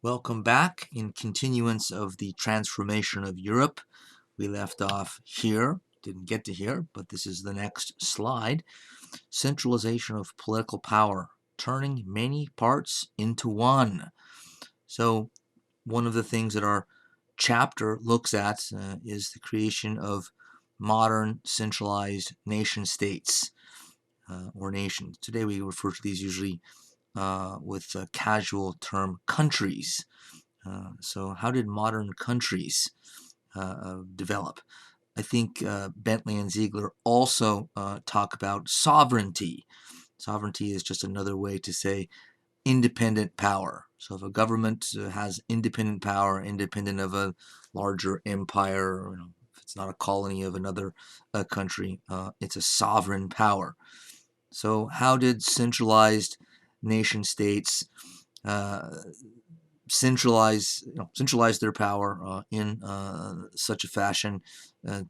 Welcome back. In continuance of the transformation of Europe, we left off here. Didn't get to here, but this is the next slide. Centralization of political power, turning many parts into one. So one of the things that our chapter looks at is the creation of modern centralized nation states or nations. Today we refer to these usually with a casual term countries. So how did modern countries develop? I think Bentley and Ziegler also talk about sovereignty. Sovereignty is just another way to say independent power. So if a government has independent power, independent of a larger empire, or, if it's not a colony of another country, it's a sovereign power. So how did centralized nation states centralize their power in such a fashion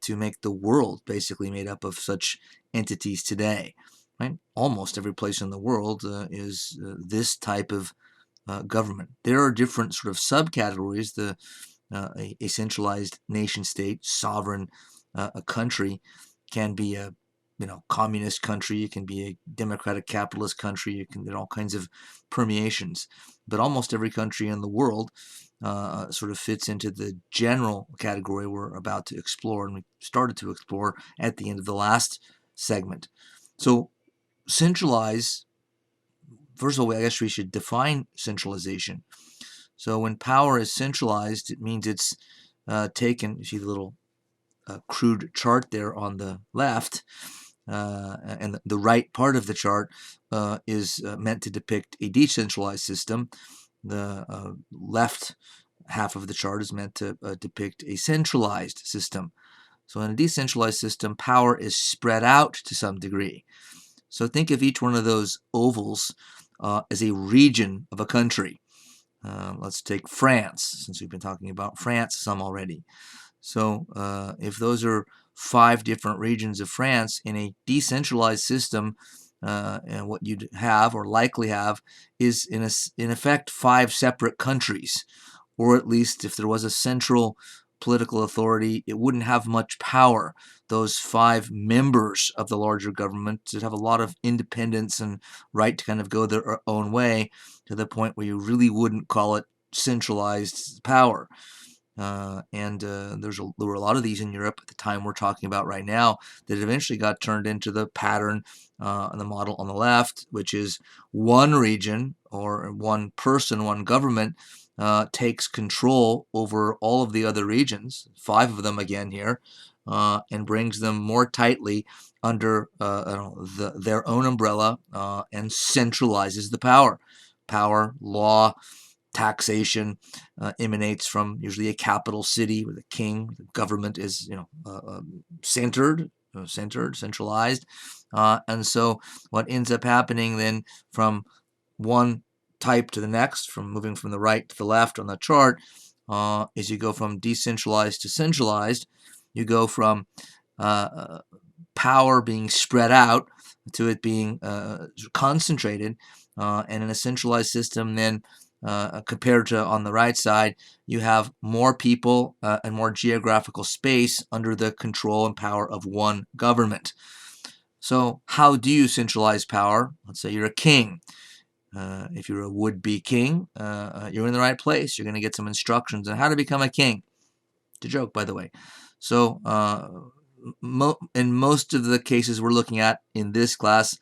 to make the world basically made up of such entities today? Right? Almost every place in the world is this type of government. There are different sort of subcategories. A centralized nation state, sovereign a country, can be a communist country, it can be a democratic capitalist country, there are all kinds of permeations. But almost every country in the world sort of fits into the general category we're about to explore, and we started to explore at the end of the last segment. So centralize, first of all, I guess we should define centralization. So when power is centralized, it means it's taken, you see the little crude chart there on the left, and the right part of the chart is meant to depict a decentralized system. The left half of the chart is meant to depict a centralized system. So in a decentralized system, power is spread out to some degree. So think of each one of those ovals as a region of a country. Let's take France, since we've been talking about France some already. So if those are 5 different regions of France in a decentralized system, and what you'd have or likely have is in effect 5 separate countries, or at least if there was a central political authority, it wouldn't have much power. Those 5 members of the larger government would have a lot of independence and right to kind of go their own way, to the point where you really wouldn't call it centralized power. There were a lot of these in Europe at the time we're talking about right now that eventually got turned into the pattern and the model on the left, which is one region or one person, one government takes control over all of the other regions, 5 of them again here, and brings them more tightly under their own umbrella and centralizes the power. Power, law, taxation emanates from usually a capital city where the king, the government is centralized, and so what ends up happening then from one type to the next, from moving from the right to the left on the chart, is you go from decentralized to centralized. You go from power being spread out to it being concentrated, and in a centralized system then compared to on the right side, you have more people and more geographical space under the control and power of one government. So how do you centralize power? Let's say you're a king. If you're a would-be king, you're in the right place. You're going to get some instructions on how to become a king. It's a joke, by the way. So in most of the cases we're looking at in this class,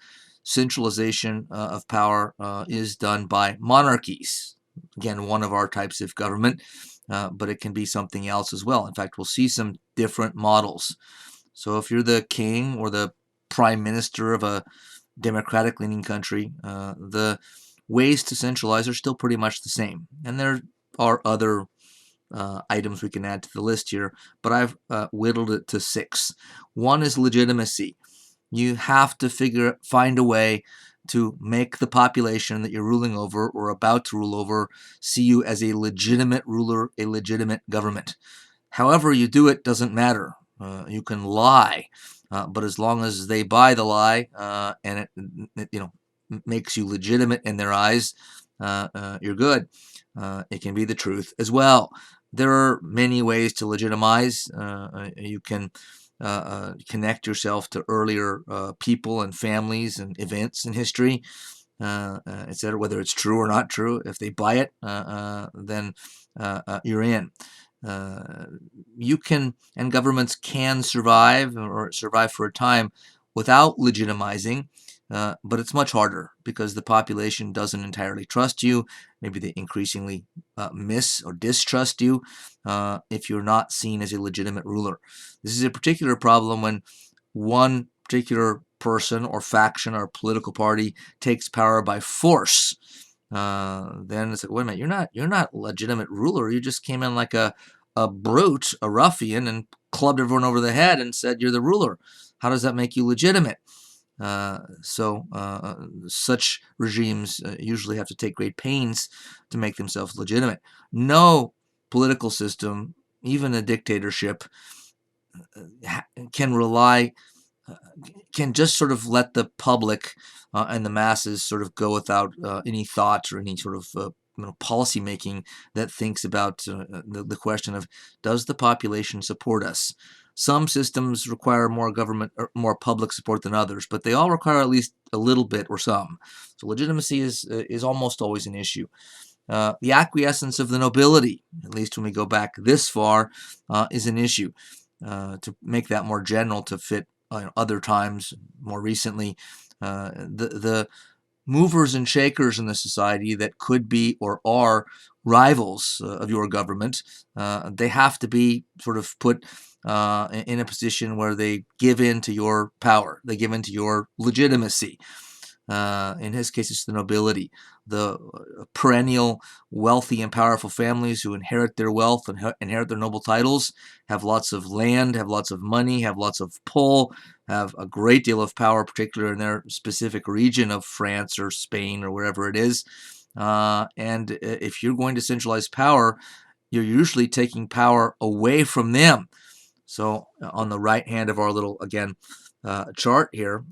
centralization of power is done by monarchies. Again, one of our types of government, but it can be something else as well. In fact, we'll see some different models. So if you're the king or the prime minister of a democratic-leaning country, the ways to centralize are still pretty much the same. And there are other items we can add to the list here, but I've whittled it to 6. One is legitimacy. You have to find a way to make the population that you're ruling over or about to rule over see you as a legitimate ruler, a legitimate government. However you do it doesn't matter. You can lie, but as long as they buy the lie and it makes you legitimate in their eyes, you're good. It can be the truth as well. There are many ways to legitimize. You can connect yourself to earlier people and families and events in history, etc. Whether it's true or not true, if they buy it, then you're in. Uh, you can, and governments can survive or survive for a time without legitimizing, but it's much harder because the population doesn't entirely trust you. Maybe they increasingly miss or distrust you if you're not seen as a legitimate ruler. This is a particular problem when one particular person or faction or political party takes power by force. Then it's like, wait a minute, you're not a legitimate ruler. You just came in like a brute, a ruffian, and clubbed everyone over the head and said you're the ruler. How does that make you legitimate? Such regimes usually have to take great pains to make themselves legitimate. No political system, even a dictatorship, can rely can just sort of let the public and the masses sort of go without any thought or any sort of policy making that thinks about the question of, does the population support us? Some systems require more government or more public support than others, but they all require at least a little bit or some. So legitimacy is almost always an issue. The acquiescence of the nobility, at least when we go back this far, is an issue. To make that more general to fit other times, more recently, the movers and shakers in the society that could be or are rivals of your government, they have to be sort of put in a position where they give in to your power, they give in to your legitimacy. In his case, it's the nobility, the perennial wealthy and powerful families who inherit their wealth and inherit their noble titles, have lots of land, have lots of money, have lots of pull, have a great deal of power, particularly in their specific region of France or Spain or wherever it is. And if you're going to centralize power, you're usually taking power away from them. So on the right hand of our little, again, chart here,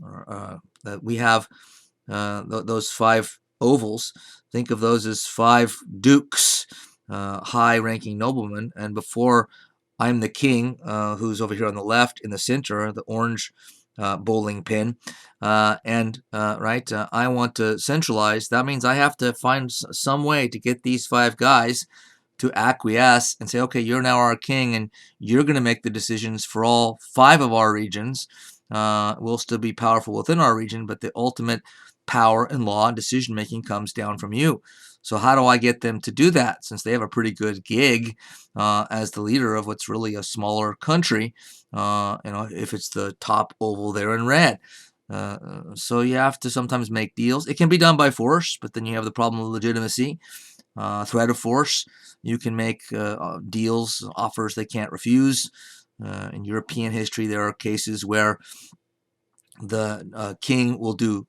we have those five ovals. Think of those as five dukes, high-ranking noblemen. And before I'm the king, who's over here on the left, in the center, the orange bowling pin, I want to centralize. That means I have to find some way to get these five guys to acquiesce and say, okay, you're now our king, and you're going to make the decisions for all five of our regions. We'll still be powerful within our region, but the ultimate power and law and decision making comes down from you. So how do I get them to do that, since they have a pretty good gig as the leader of what's really a smaller country? If it's the top oval there in red. So you have to sometimes make deals. It can be done by force, but then you have the problem of legitimacy, threat of force. You can make deals, offers they can't refuse. In European history, there are cases where the king will do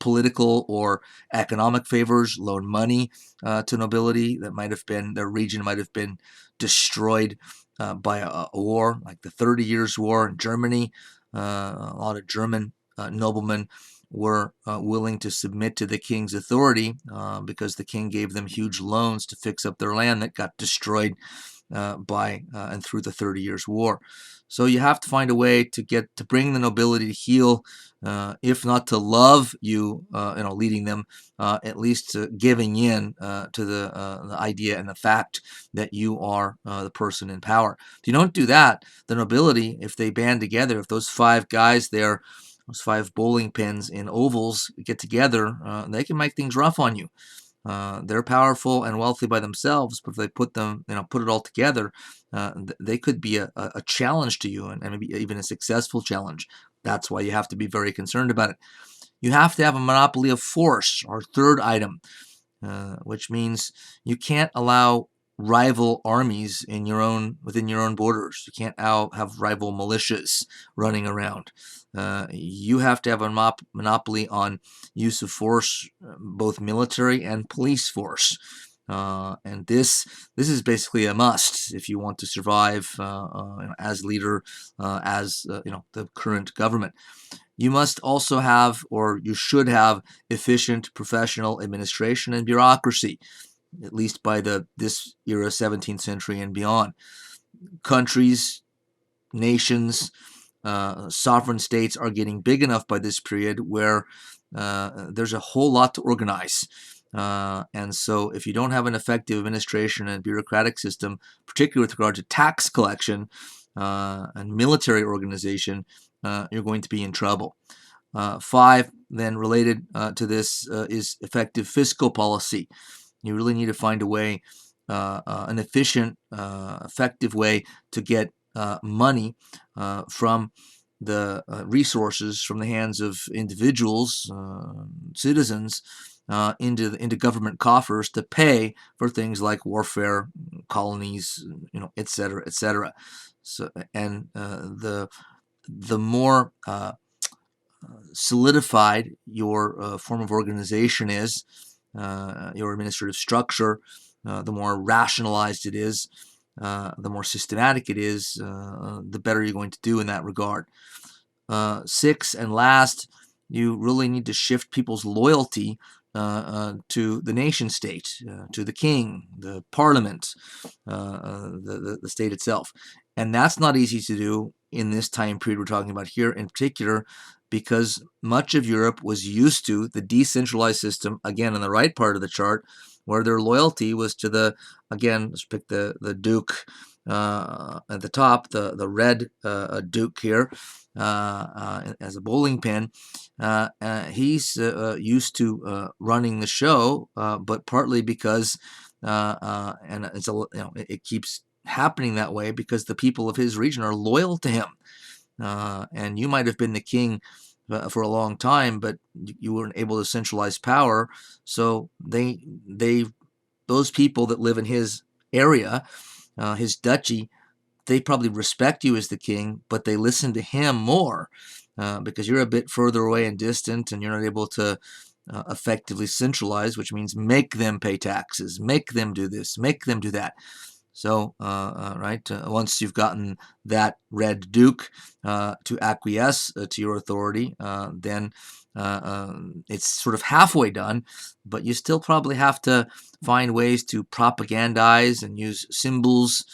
political or economic favors, loan money to nobility that might have been, their region might have been destroyed by a war, like the 30 Years' War in Germany. A lot of German noblemen were willing to submit to the king's authority because the king gave them huge loans to fix up their land that got destroyed by and through the 30 Years' War. So you have to find a way to bring the nobility to heel, if not to love you, leading them, at least giving in to the idea and the fact that you are the person in power. If you don't do that, the nobility, if they band together, if those five guys there, those five bowling pins in ovals get together, they can make things rough on you. They're powerful and wealthy by themselves, but if they put it all together, they could be a challenge to you, and maybe even a successful challenge. That's why you have to be very concerned about it. You have to have a monopoly of force, our third item, which means you can't allow rival armies within your own borders. You can't have rival militias running around. You have to have a monopoly on use of force, both military and police force. And this is basically a must if you want to survive as leader, as the current government. You must also have, or you should have, efficient professional administration and bureaucracy, at least by this era, 17th century and beyond. Countries, nations, sovereign states are getting big enough by this period where there's a whole lot to organize. And so if you don't have an effective administration and bureaucratic system, particularly with regard to tax collection and military organization, you're going to be in trouble. 5, then related to this, is effective fiscal policy. You really need to find a way, an efficient, effective way to get money from the resources from the hands of individuals, citizens, into government coffers to pay for things like warfare, colonies, et cetera, et cetera. So, and the more solidified your form of organization is, your administrative structure, the more rationalized it is, the more systematic it is, the better you're going to do in that regard. 6, and last, you really need to shift people's loyalty to the nation state, to the king, the parliament, the state itself. And that's not easy to do in this time period we're talking about here in particular, because much of Europe was used to the decentralized system, again, in the right part of the chart, where their loyalty was to again, let's pick the Duke at the top, the red Duke here, as a bowling pin. He's used to running the show, but partly because, and it keeps happening that way because the people of his region are loyal to him. And you might have been the king for a long time, but you weren't able to centralize power. So those people that live in his area, his duchy, they probably respect you as the king, but they listen to him more because you're a bit further away and distant, and you're not able to effectively centralize, which means make them pay taxes, make them do this, make them do that. So, once you've gotten that Red Duke to acquiesce to your authority, then it's sort of halfway done, but you still probably have to find ways to propagandize and use symbols,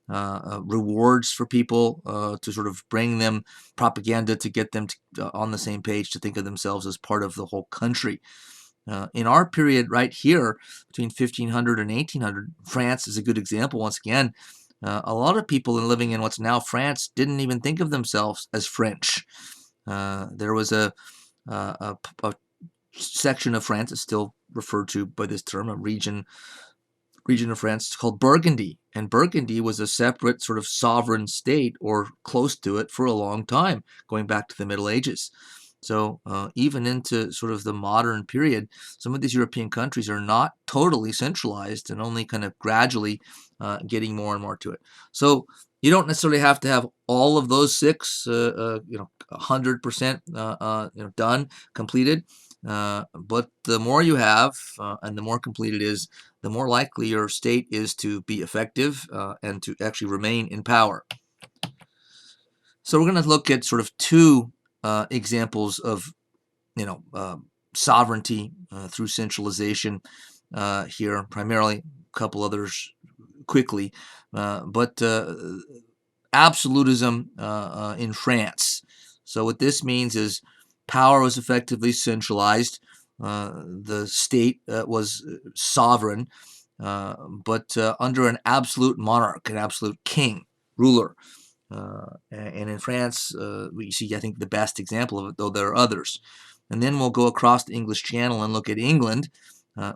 rewards for people to sort of bring them propaganda to get them on the same page to think of themselves as part of the whole country. In our period right here, between 1500 and 1800, France is a good example once again. A lot of people living in what's now France didn't even think of themselves as French. There was a section of France that's still referred to by this term, a region of France called Burgundy. And Burgundy was a separate sort of sovereign state, or close to it, for a long time, going back to the Middle Ages. So even into sort of the modern period, some of these European countries are not totally centralized and only kind of gradually getting more and more to it. So you don't necessarily have to have all of those 6, 100% done, completed. But the more you have and the more complete it is, the more likely your state is to be effective and to actually remain in power. So we're going to look at sort of 2 examples of sovereignty through centralization here, primarily, a couple others quickly, but absolutism in France. So what this means is power was effectively centralized. The state was sovereign, but under an absolute monarch, an absolute king, ruler. And in France, we see, I think, the best example of it, though there are others. And then we'll go across the English Channel and look at England,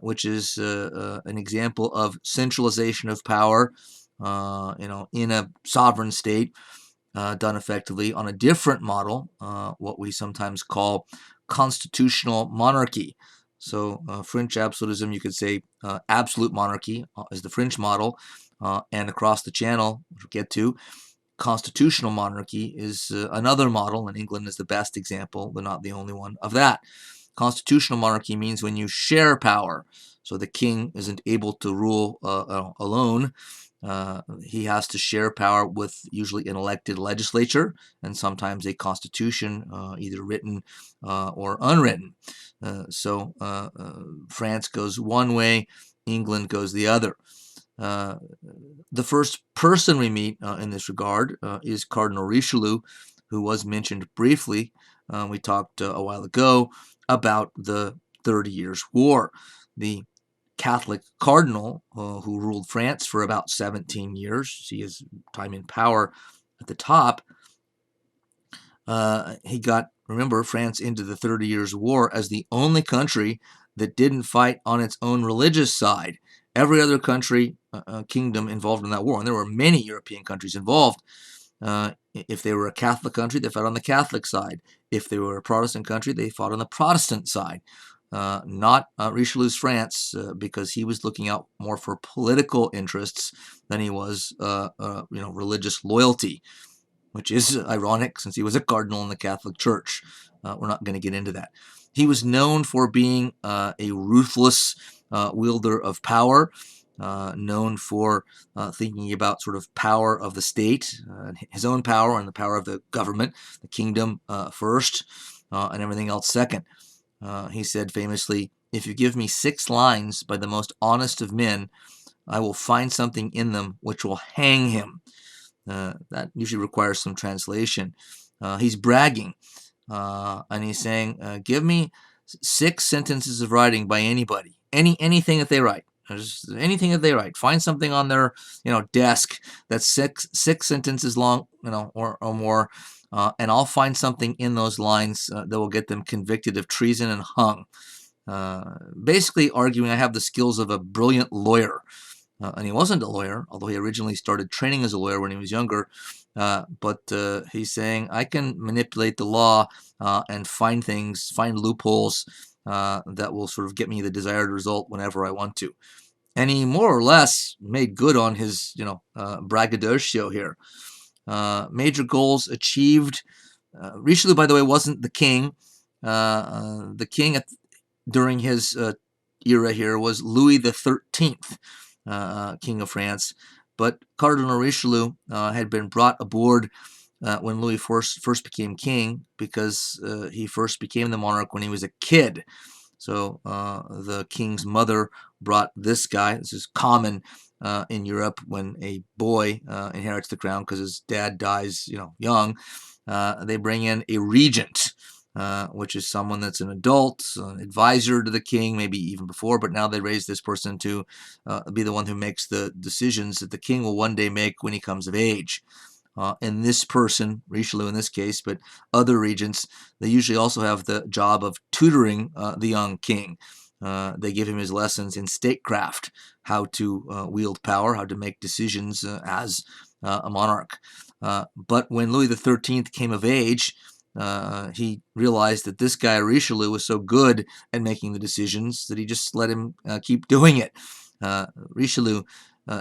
which is an example of centralization of power, in a sovereign state, done effectively on a different model, what we sometimes call constitutional monarchy. So French absolutism, you could say absolute monarchy is the French model, and across the Channel, which we'll get to, constitutional monarchy is another model, and England is the best example, but not the only one of that. Constitutional monarchy means when you share power. So the king isn't able to rule alone. He has to share power with usually an elected legislature and sometimes a constitution, either written or unwritten. So France goes one way, England goes the other. Uh, the first person we meet in this regard is Cardinal Richelieu, who was mentioned briefly. We talked a while ago about the 30 Years' War. The Catholic cardinal who ruled France for about 17 years, see his time in power at the top. He got, remember, France into the 30 Years' War as the only country that didn't fight on its own religious side. Every other country, kingdom involved in that war, and there were many European countries involved. If they were a Catholic country, they fought on the Catholic side. If they were a Protestant country, they fought on the Protestant side. Not Richelieu's France, because he was looking out more for political interests than he was, religious loyalty, which is ironic since he was a cardinal in the Catholic Church. We're not going to get into that. He was known for being a ruthless wielder of power, known for thinking about sort of power of the state, his own power and the power of the government, the kingdom first, and everything else second. He said famously, "If you give me 6 lines by the most honest of men, I will find something in them which will hang him." That usually requires some translation. He's bragging, and he's saying, "Give me 6 sentences of writing by anybody, anything that they write, just anything that they write. Find something on their, desk that's six sentences long, or more, and I'll find something in those lines that will get them convicted of treason and hung." Basically arguing, I have the skills of a brilliant lawyer. And he wasn't a lawyer, although he originally started training as a lawyer when he was younger. But he's saying, I can manipulate the law and find loopholes that will sort of get me the desired result whenever I want to. And he more or less made good on his, braggadocio here. Major goals achieved. Richelieu, by the way, wasn't the king. The king during his era here was Louis the 13th. King of France, but Cardinal Richelieu had been brought aboard when Louis first became king, because he first became the monarch when he was a kid. So the king's mother brought this guy. This is common in Europe when a boy inherits the crown because his dad dies, young. They bring in a regent, which is someone that's an adult, an advisor to the king, maybe even before, but now they raise this person to be the one who makes the decisions that the king will one day make when he comes of age. And this person, Richelieu in this case, but other regents, they usually also have the job of tutoring the young king. They give him his lessons in statecraft, how to wield power, how to make decisions as a monarch. But when Louis XIII came of age, he realized that this guy Richelieu was so good at making the decisions that he just let him keep doing it. Richelieu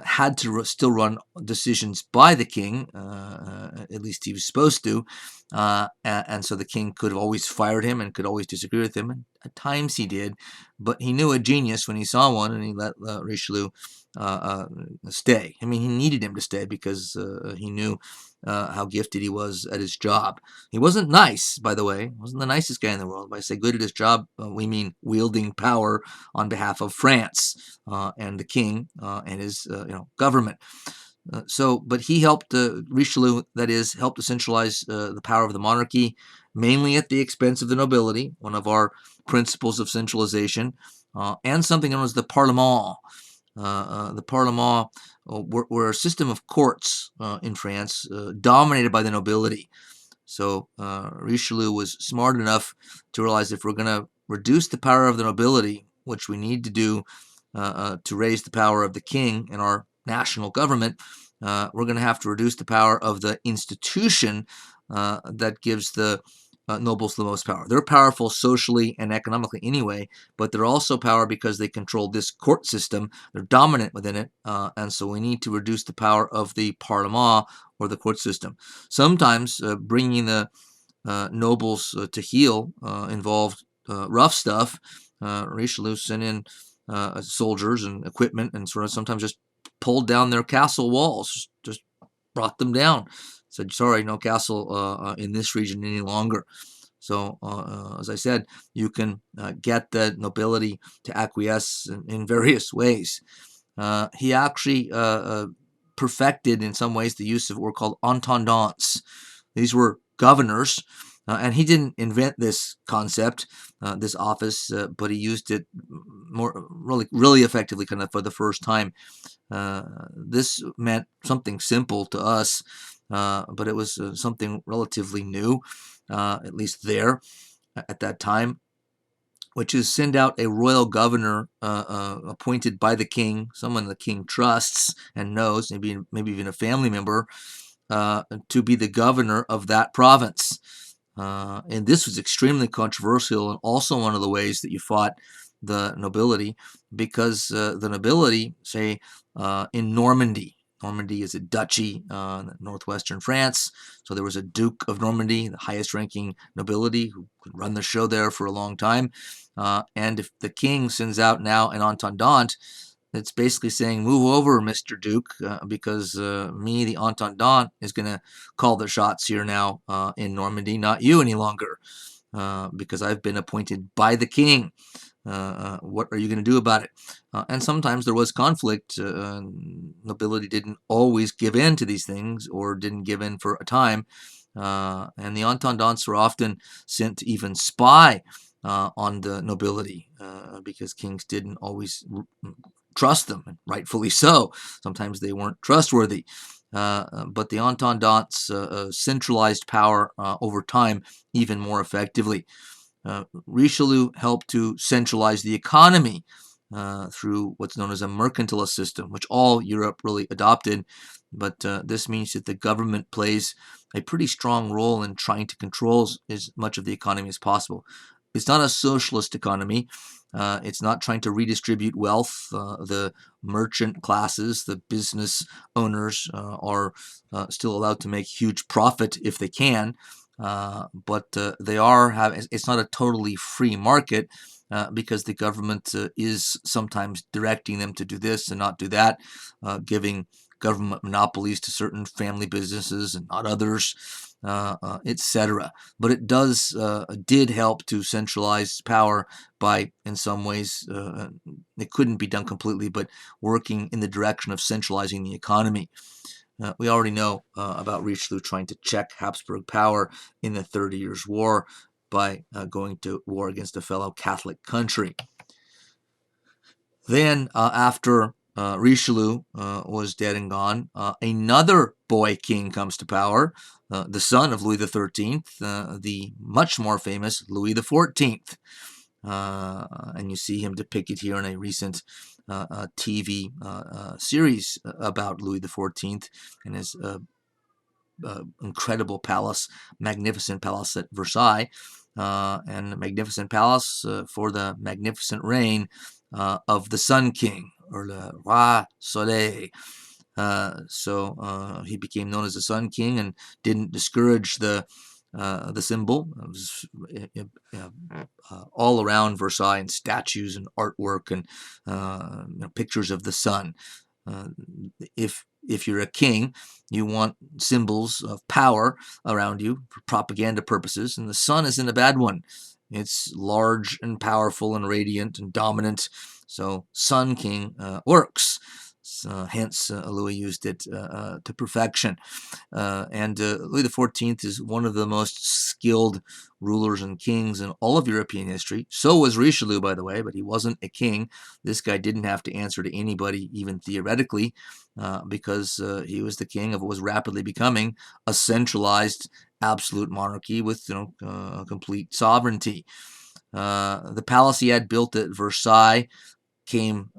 had to still run decisions by the king, at least he was supposed to, and so the king could have always fired him and could always disagree with him, and at times he did, but he knew a genius when he saw one, and he let Richelieu stay. I mean, he needed him to stay because he knew how gifted he was at his job. He wasn't nice, by the way. He wasn't the nicest guy in the world. By I say good at his job, we mean wielding power on behalf of France and the king and his government. But he helped Richelieu, that is, helped to centralize the power of the monarchy, mainly at the expense of the nobility, one of our principles of centralization, and something known as the Parlement. The Parlement were a system of courts in France dominated by the nobility. So Richelieu was smart enough to realize if we're going to reduce the power of the nobility, which we need to do to raise the power of the king in our national government, we're going to have to reduce the power of the institution that gives the nobles the most power. They're powerful socially and economically anyway, but they're also power because they control this court system. They're dominant within it, and so we need to reduce the power of the Parlement or the court system. Sometimes bringing the nobles to heel involved rough stuff. Richelieu sent in soldiers and equipment, and sort of sometimes just pulled down their castle walls, just brought them down. Said, sorry, no castle in this region any longer. So, as I said, you can get the nobility to acquiesce in various ways. He actually perfected, in some ways, the use of what were called intendants. These were governors, and he didn't invent this concept, this office, but he used it really effectively, kind of for the first time. This meant something simple to us, but it was something relatively new, at least there at that time, which is send out a royal governor appointed by the king, someone the king trusts and knows, maybe even a family member, to be the governor of that province. And this was extremely controversial, and also one of the ways that you fought the nobility, because the nobility, say, in Normandy, Normandy is a duchy in northwestern France, so there was a Duke of Normandy, the highest ranking nobility, who could run the show there for a long time. And if the king sends out now an intendant, it's basically saying, move over, Mr. Duke, because me, the intendant, is going to call the shots here now in Normandy, not you any longer, because I've been appointed by the king. What are you going to do about it? And sometimes there was conflict. Nobility didn't always give in to these things, or didn't give in for a time. And the intendants were often sent to even spy on the nobility, because kings didn't always trust them, and rightfully so. Sometimes they weren't trustworthy. But the intendants centralized power over time even more effectively. Richelieu helped to centralize the economy through what's known as a mercantilist system, which all Europe really adopted. But this means that the government plays a pretty strong role in trying to control as much of the economy as possible. It's not a socialist economy. It's not trying to redistribute wealth. The merchant classes, the business owners, are still allowed to make huge profit if they can. But they are having, it's not a totally free market, because the government is sometimes directing them to do this and not do that, giving government monopolies to certain family businesses and not others, etc. But it did help to centralize power by, in some ways, it couldn't be done completely, but working in the direction of centralizing the economy. We already know about Richelieu trying to check Habsburg power in the 30 Years' War by going to war against a fellow Catholic country. Then, after Richelieu was dead and gone, another boy king comes to power, the son of Louis XIII, the much more famous Louis XIV. And you see him depicted here in a recent TV series about Louis XIV and his incredible palace, magnificent palace at Versailles, and a magnificent palace for the magnificent reign of the Sun King, or le Roi Soleil. So he became known as the Sun King and didn't discourage the symbol. It was all around Versailles, and statues and artwork and pictures of the sun. If you're a king, you want symbols of power around you for propaganda purposes, and the sun isn't a bad one. It's large and powerful and radiant and dominant, so Sun King works. Hence, Louis used it to perfection. And Louis XIV is one of the most skilled rulers and kings in all of European history. So was Richelieu, by the way, but he wasn't a king. This guy didn't have to answer to anybody, even theoretically, because he was the king of what was rapidly becoming a centralized absolute monarchy with complete sovereignty. The palace he had built at Versailles came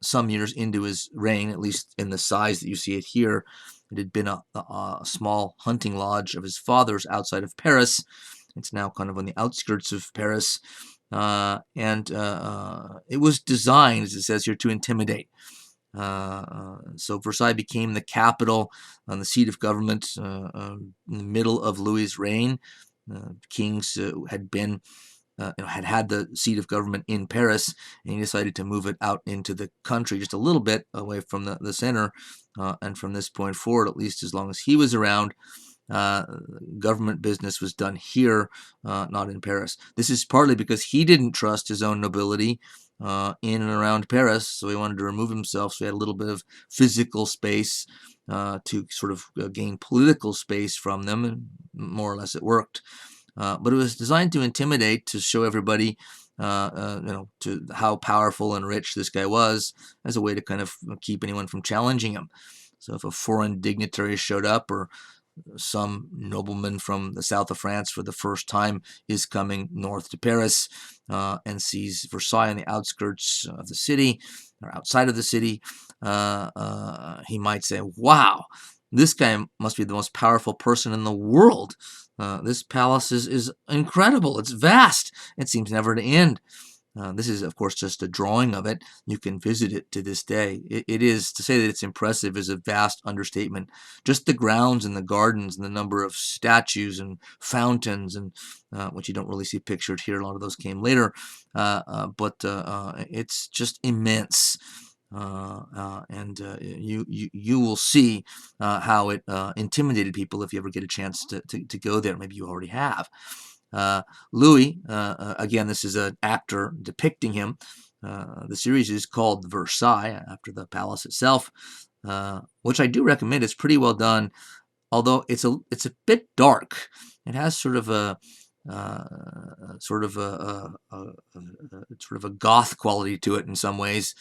some years into his reign, at least in the size that you see it here. It had been a small hunting lodge of his father's outside of Paris. It's now kind of on the outskirts of Paris. And it was designed, as it says here, to intimidate. So Versailles became the capital and the seat of government in the middle of Louis's reign. Kings had been had the seat of government in Paris, and he decided to move it out into the country just a little bit away from the center. And from this point forward, at least as long as he was around, uh, government business was done here, not in Paris. This is partly because he didn't trust his own nobility in and around Paris, so he wanted to remove himself, so he had a little bit of physical space to sort of gain political space from them, and more or less it worked. But it was designed to intimidate, to show everybody, to how powerful and rich this guy was, as a way to kind of keep anyone from challenging him. So if a foreign dignitary showed up, or some nobleman from the south of France for the first time is coming north to Paris and sees Versailles on the outskirts of the city or outside of the city, he might say, wow, this guy must be the most powerful person in the world. This palace is incredible. It's vast. It seems never to end. This is, of course, just a drawing of it. You can visit it to this day. It is, to say that it's impressive is a vast understatement. Just the grounds and the gardens and the number of statues and fountains, and which you don't really see pictured here. A lot of those came later, but it's just immense. And you will see how it intimidated people if you ever get a chance to go there. Maybe you already have. Louis, again, this is an actor depicting him. The series is called Versailles, after the palace itself, which I do recommend. It's pretty well done, although it's a bit dark. It has sort of a sort of a goth quality to it in some ways,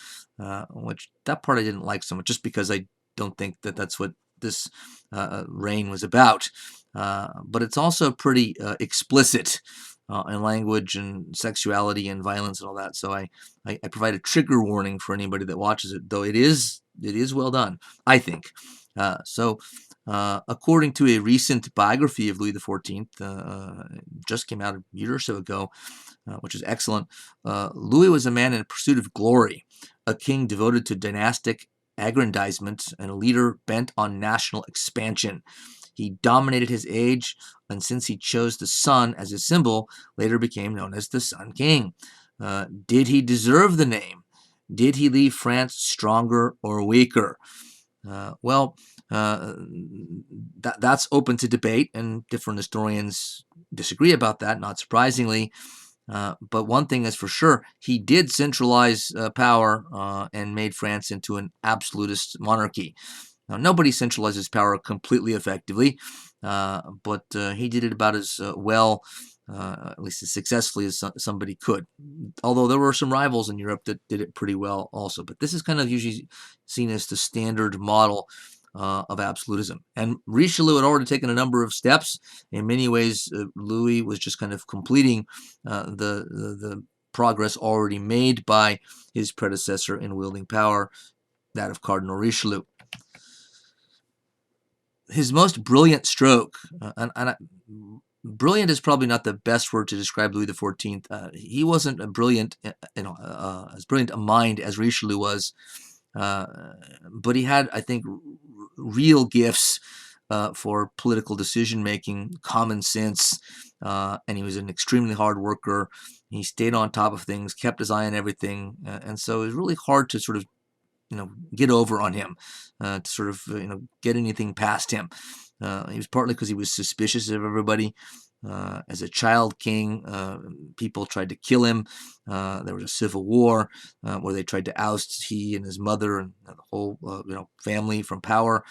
which that part I didn't like so much, just because I don't think that that's what this reign was about. But it's also pretty explicit in language and sexuality and violence and all that. So I provide a trigger warning for anybody that watches it, though it is well done, I think. According to a recent biography of Louis XIV, just came out a year or so ago, which is excellent, Louis was a man in pursuit of glory, a king devoted to dynastic aggrandizement, and a leader bent on national expansion. He dominated his age, and since he chose the sun as his symbol, later became known as the Sun King. Did he deserve the name? Did he leave France stronger or weaker? That's open to debate, and different historians disagree about that, not surprisingly. But one thing is for sure, he did centralize power and made France into an absolutist monarchy. Now, nobody centralizes power completely effectively, but he did it about as well, at least as successfully as somebody could. Although there were some rivals in Europe that did it pretty well also. But this is kind of usually seen as the standard model of absolutism. And Richelieu had already taken a number of steps. In many ways, Louis was just kind of completing the progress already made by his predecessor in wielding power, that of Cardinal Richelieu. His most brilliant stroke, brilliant is probably not the best word to describe Louis XIV. He wasn't a brilliant, as brilliant a mind as Richelieu was, but he had, I think, real gifts for political decision making, common sense, and he was an extremely hard worker. He stayed on top of things, kept his eye on everything, and so it was really hard to sort of get over on him, to sort of get anything past him. He was partly because he was suspicious of everybody. As a child king, people tried to kill him. There was a civil war where they tried to oust he and his mother and the whole family from power.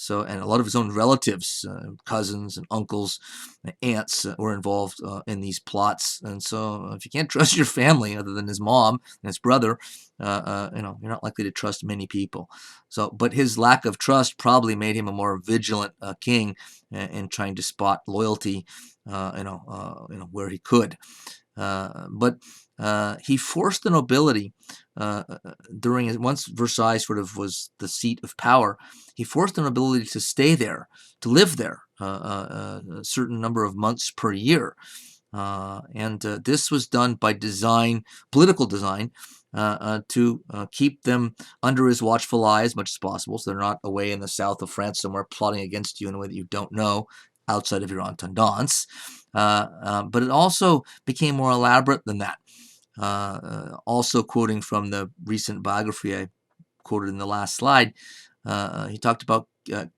So, and a lot of his own relatives, cousins and uncles, and aunts were involved in these plots. And so, if you can't trust your family other than his mom and his brother, you're not likely to trust many people. So, but his lack of trust probably made him a more vigilant king in trying to spot loyalty, where he could. But he forced the nobility once Versailles sort of was the seat of power. He forced the nobility to stay there, to live there a certain number of months per year. And this was done by design, political design, to keep them under his watchful eye as much as possible, so they're not away in the south of France somewhere plotting against you in a way that you don't know outside of your intendance. but it also became more elaborate than that. Also quoting from the recent biography I quoted in the last slide, he talked about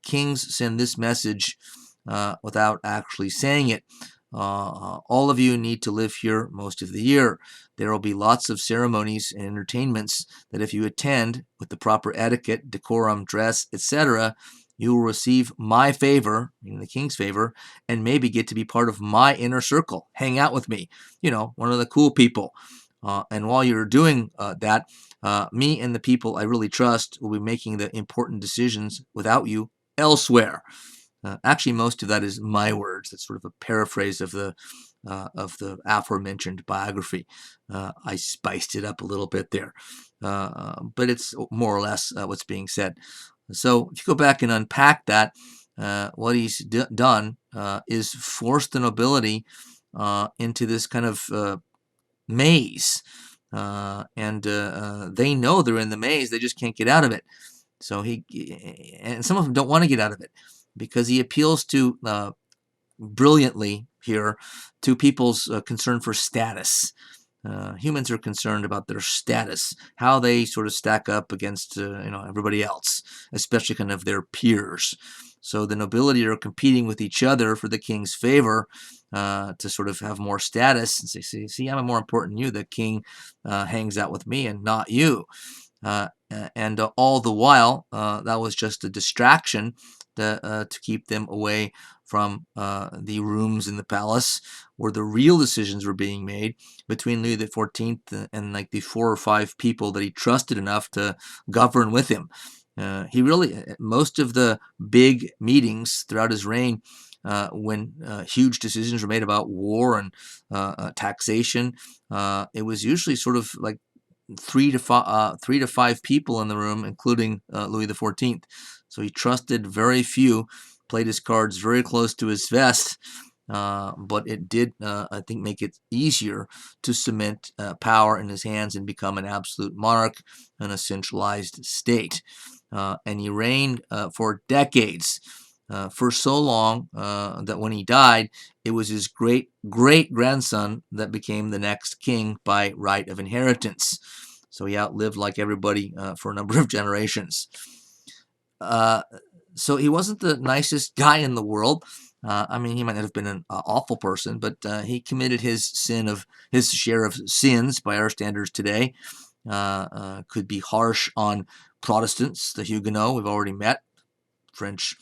kings send this message without actually saying it. All of you need to live here most of the year. There will be lots of ceremonies and entertainments that if you attend with the proper etiquette, decorum, dress, etc., you will receive my favor, meaning the king's favor, and maybe get to be part of my inner circle. Hang out with me, one of the cool people. And while you're doing that, me and the people I really trust will be making the important decisions without you elsewhere. Actually, most of that is my words. It's sort of a paraphrase of the aforementioned biography. I spiced it up a little bit there, but it's more or less what's being said. So if you go back and unpack that, what he's done is force the nobility into this kind of maze. And they know they're in the maze. They just can't get out of it. So and some of them don't want to get out of it because he appeals to brilliantly here to people's concern for status. Humans are concerned about their status, how they sort of stack up against everybody else, especially kind of their peers. So the nobility are competing with each other for the king's favor to sort of have more status and say, see, I'm more important than you. The king hangs out with me and not you. And all the while, that was just a distraction to keep them away from the rooms in the palace where the real decisions were being made between Louis XIV and like the 4 or 5 people that he trusted enough to govern with him. He really, most of the big meetings throughout his reign, when huge decisions were made about war and taxation, it was usually sort of like 3 to 5 people in the room, including Louis XIV. So he trusted very few, played his cards very close to his vest, but it did, I think, make it easier to cement power in his hands and become an absolute monarch in a centralized state. And he reigned for decades. For so long that when he died, it was his great-great-grandson that became the next king by right of inheritance. So he outlived like everybody for a number of generations. So he wasn't the nicest guy in the world. I mean, he might not have been an awful person, but he committed his share of sins by our standards today. Could be harsh on Protestants, the Huguenots we've already met, French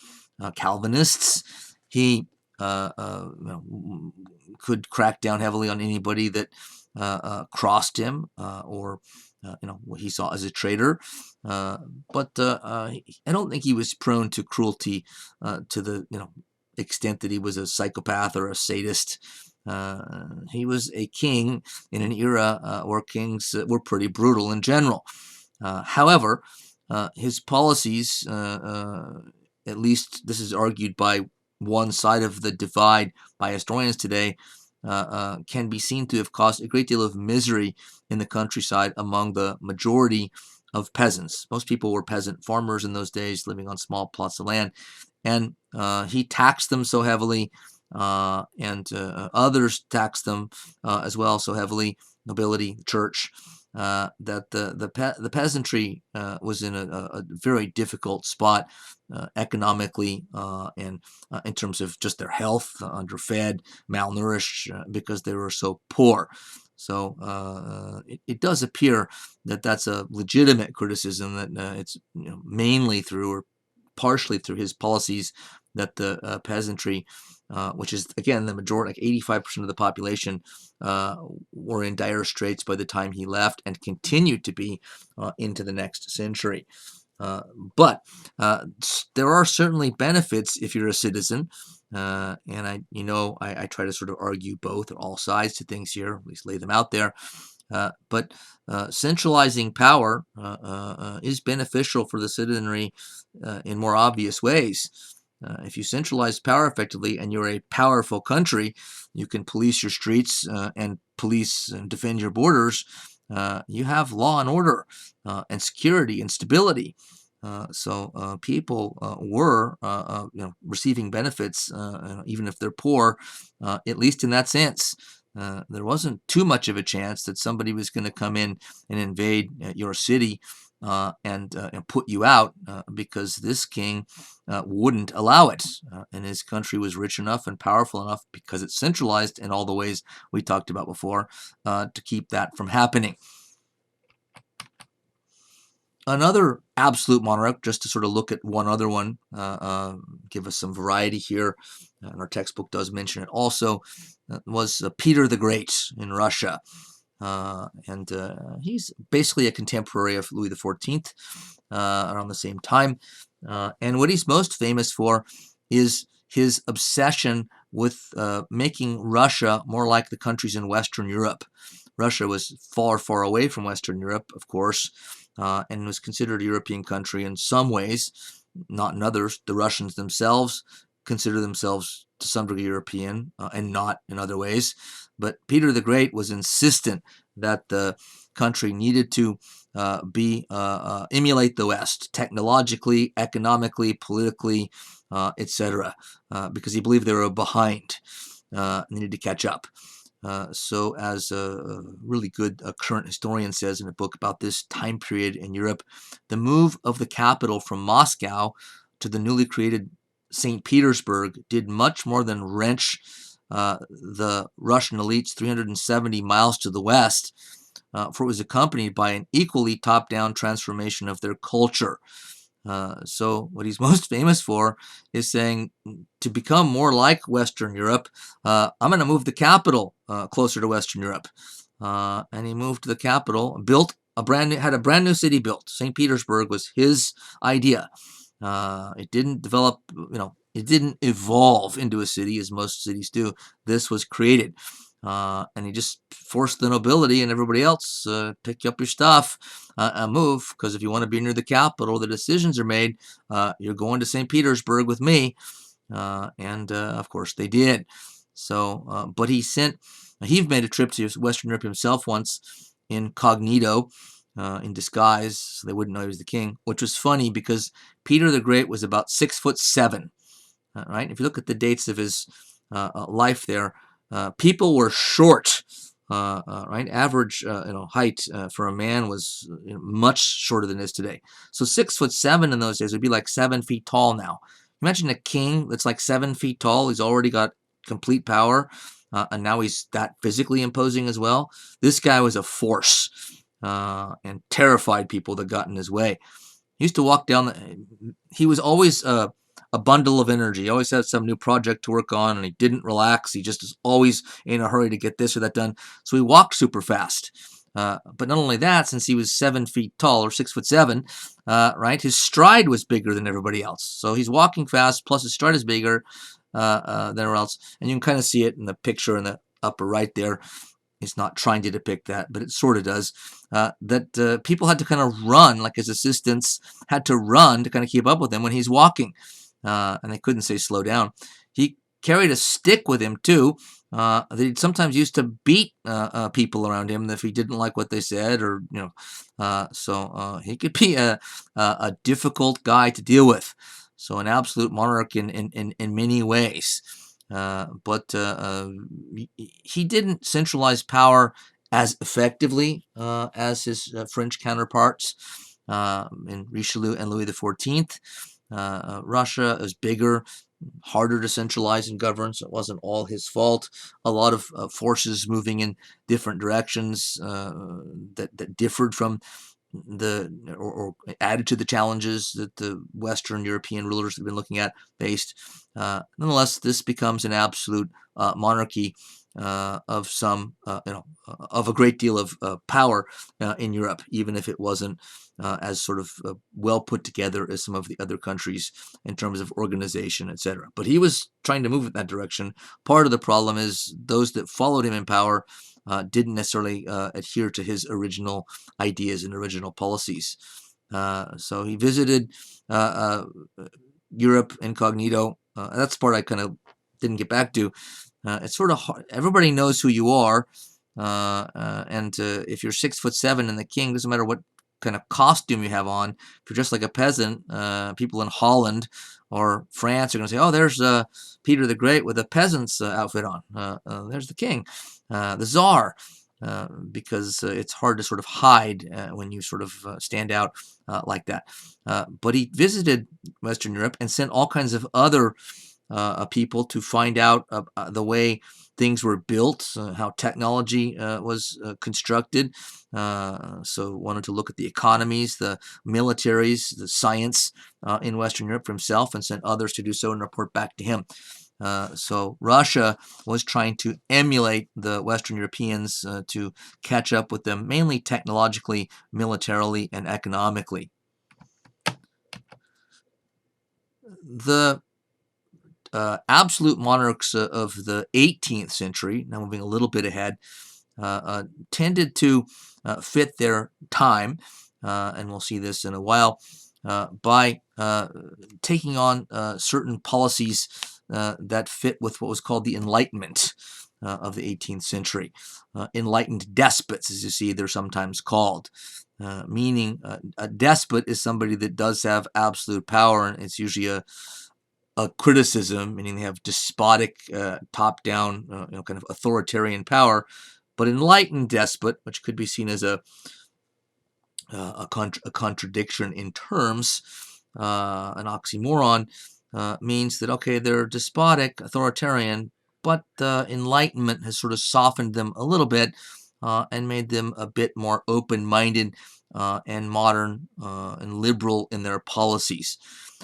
Calvinists. He could crack down heavily on anybody that crossed him or what he saw as a traitor. But I don't think he was prone to cruelty to the extent that he was a psychopath or a sadist. He was a king in an era where kings were pretty brutal in general. However, his policies, at least this is argued by one side of the divide by historians today, can be seen to have caused a great deal of misery in the countryside among the majority of peasants. Most people were peasant farmers in those days, living on small plots of land, and he taxed them so heavily, and others taxed them as well so heavily, nobility, church, that the peasantry was in a very difficult spot economically and in terms of just their health, underfed, malnourished, because they were so poor. So it does appear that that's a legitimate criticism, that it's mainly through or partially through his policies that the peasantry, which is again the majority, like 85% of the population, were in dire straits by the time he left, and continued to be into the next century. But there are certainly benefits if you're a citizen, and I try to sort of argue both or all sides to things here, at least lay them out there. But centralizing power is beneficial for the citizenry in more obvious ways. If you centralize power effectively and you're a powerful country, you can police your streets and police and defend your borders. You have law and order and security and stability. So people were receiving benefits, even if they're poor, at least in that sense. There wasn't too much of a chance that somebody was going to come in and invade your city and put you out, because this king wouldn't allow it. And his country was rich enough and powerful enough, because it's centralized in all the ways we talked about before, to keep that from happening. Another absolute monarch, just to sort of look at one other one, give us some variety here, and our textbook does mention it also, was Peter the Great in Russia. And he's basically a contemporary of Louis XIV, around the same time. And what he's most famous for is his obsession with making Russia more like the countries in Western Europe. Russia was far, far away from Western Europe, of course, and was considered a European country in some ways, not in others. The Russians themselves consider themselves to some degree European, and not in other ways. But Peter the Great was insistent that the country needed to emulate the West technologically, economically, politically, etc., because he believed they were behind, needed to catch up. So as a really good current historian says in a book about this time period in Europe, the move of the capital from Moscow to the newly created St. Petersburg did much more than wrench the Russian elites 370 miles to the west, for it was accompanied by an equally top-down transformation of their culture. So what he's most famous for is saying, to become more like Western Europe, I'm going to move the capital closer to Western Europe. And he moved the capital, had a brand new city built. St. Petersburg was his idea. It didn't develop, it didn't evolve into a city as most cities do. This was created. And he just forced the nobility and everybody else, pick up your stuff and move, because if you want to be near the capital, the decisions are made. You're going to St. Petersburg with me. And of course they did. So, but he made a trip to Western Europe himself once, incognito, in disguise, so they wouldn't know he was the king, which was funny because Peter the Great was about 6'7". Right? If you look at the dates of his life there, people were short. Right? Average height for a man was much shorter than it is today. So 6'7" in those days would be like 7 feet tall now. Imagine a king that's like 7 feet tall. He's already got complete power, and now he's that physically imposing as well. This guy was a force, and terrified people that got in his way. He used to walk down. He was always a bundle of energy. He always had some new project to work on, and he didn't relax. He just was always in a hurry to get this or that done. So he walked super fast. But not only that, since he was 7 feet tall, or 6'7", right, his stride was bigger than everybody else. So he's walking fast, plus his stride is bigger than everyone else. And you can kind of see it in the picture in the upper right there. It's not trying to depict that, but it sort of does. That people had to kind of run, like his assistants had to run to kind of keep up with him when he's walking. And they couldn't say slow down. He carried a stick with him too, that he'd sometimes used to beat people around him if he didn't like what they said, or so he could be a difficult guy to deal with. So an absolute monarch in many ways. But he didn't centralize power as effectively as his French counterparts in Richelieu and Louis XIV. Russia is bigger, harder to centralize and govern, so it wasn't all his fault. A lot of forces moving in different directions that differed from or added to the challenges that the Western European rulers have been looking at faced. Nonetheless, this becomes an absolute monarchy of of a great deal of power in Europe, even if it wasn't as sort of well put together as some of the other countries in terms of organization, etc. But he was trying to move in that direction. Part of the problem is those that followed him in power didn't necessarily adhere to his original ideas and original policies. So he visited Europe incognito. That's the part I kind of didn't get back to. It's sort of hard. Everybody knows who you are, and if you're 6'7" and the king, doesn't matter what kind of costume you have on. If you're just like a peasant, people in Holland or France are going to say, "Oh, there's Peter the Great with a peasant's outfit on. There's the king, the czar." Because it's hard to sort of hide when you sort of stand out like that. But he visited Western Europe and sent all kinds of other people to find out the way things were built, how technology was constructed. So wanted to look at the economies, the militaries, the science in Western Europe for himself, and sent others to do so and report back to him. So Russia was trying to emulate the Western Europeans to catch up with them, mainly technologically, militarily, and economically. The absolute monarchs of the 18th century, now moving a little bit ahead, tended to fit their time, and we'll see this in a while, by taking on certain policies that fit with what was called the Enlightenment of the 18th century. Enlightened despots, as you see, they're sometimes called. Meaning a despot is somebody that does have absolute power, and it's usually a criticism, meaning they have despotic, top-down, kind of authoritarian power. But enlightened despot, which could be seen as a contradiction in terms, an oxymoron, means that, okay, they're despotic, authoritarian, but Enlightenment has sort of softened them a little bit and made them a bit more open-minded and modern and liberal in their policies.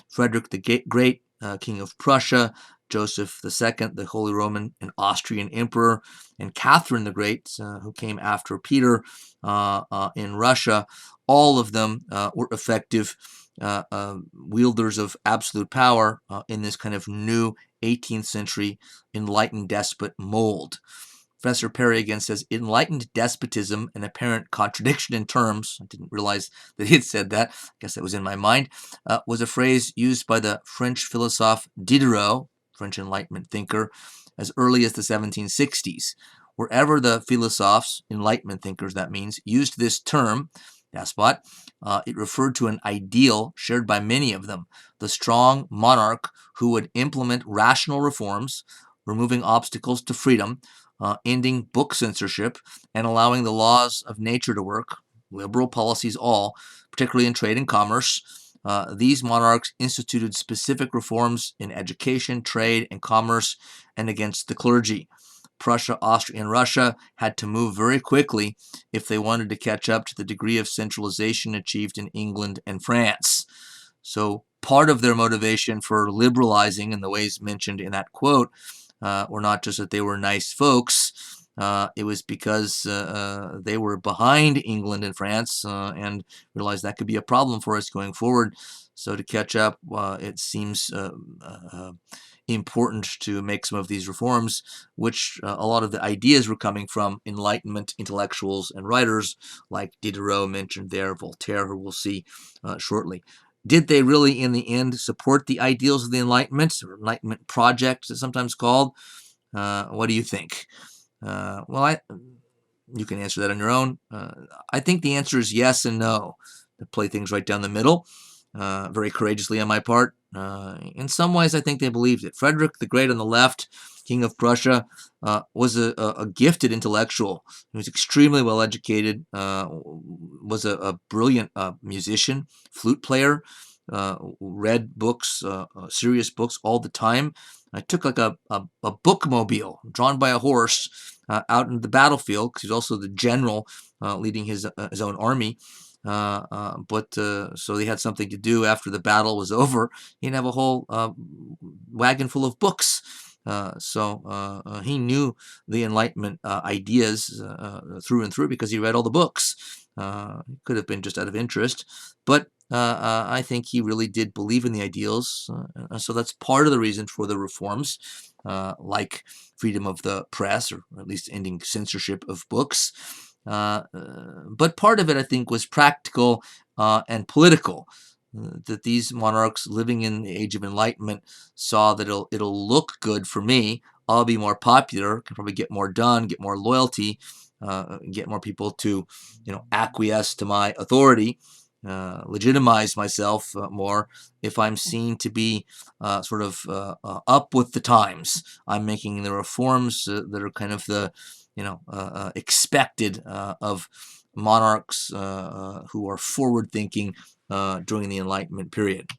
Frederick the Great, King of Prussia, Joseph II, the Holy Roman and Austrian Emperor, and Catherine the Great, who came after Peter in Russia, all of them were effective wielders of absolute power in this kind of new 18th century enlightened despot mold. Professor Perry again says, enlightened despotism, an apparent contradiction in terms, I didn't realize that he had said that, I guess that was in my mind, was a phrase used by the French philosophe Diderot, French Enlightenment thinker, as early as the 1760s. Wherever the philosophes, Enlightenment thinkers that means, used this term, despot, it referred to an ideal shared by many of them, the strong monarch who would implement rational reforms, removing obstacles to freedom, ending book censorship, and allowing the laws of nature to work, liberal policies all, particularly in trade and commerce. These monarchs instituted specific reforms in education, trade, and commerce, and against the clergy. Prussia, Austria, and Russia had to move very quickly if they wanted to catch up to the degree of centralization achieved in England and France. So part of their motivation for liberalizing in the ways mentioned in that quote were not just that they were nice folks. It was because they were behind England and France and realized that could be a problem for us going forward. So to catch up, it seems important to make some of these reforms, which a lot of the ideas were coming from Enlightenment intellectuals and writers like Diderot mentioned there, Voltaire, who we'll see shortly. Did they really, in the end, support the ideals of the Enlightenment, or Enlightenment project, as it's sometimes called? What do you think? You can answer that on your own. I think the answer is yes and no. To play things right down the middle, very courageously on my part. In some ways, I think they believed it. Frederick the Great on the left, King of Prussia, was a gifted intellectual. He was extremely well educated, was a brilliant musician, flute player, read books, serious books all the time. I took like a bookmobile drawn by a horse out in the battlefield, because he's also the general leading his own army. So they had something to do after the battle was over. He'd have a whole wagon full of books. So he knew the Enlightenment ideas through and through because he read all the books. It could have been just out of interest, but I think he really did believe in the ideals. So that's part of the reason for the reforms, like freedom of the press, or at least ending censorship of books. But part of it, I think, was practical and political. That these monarchs living in the Age of Enlightenment saw that it'll look good for me. I'll be more popular, can probably get more done, get more loyalty, get more people to, acquiesce to my authority, legitimize myself more if I'm seen to be sort of up with the times. I'm making the reforms that are kind of the expected of monarchs who are forward thinking during the Enlightenment period.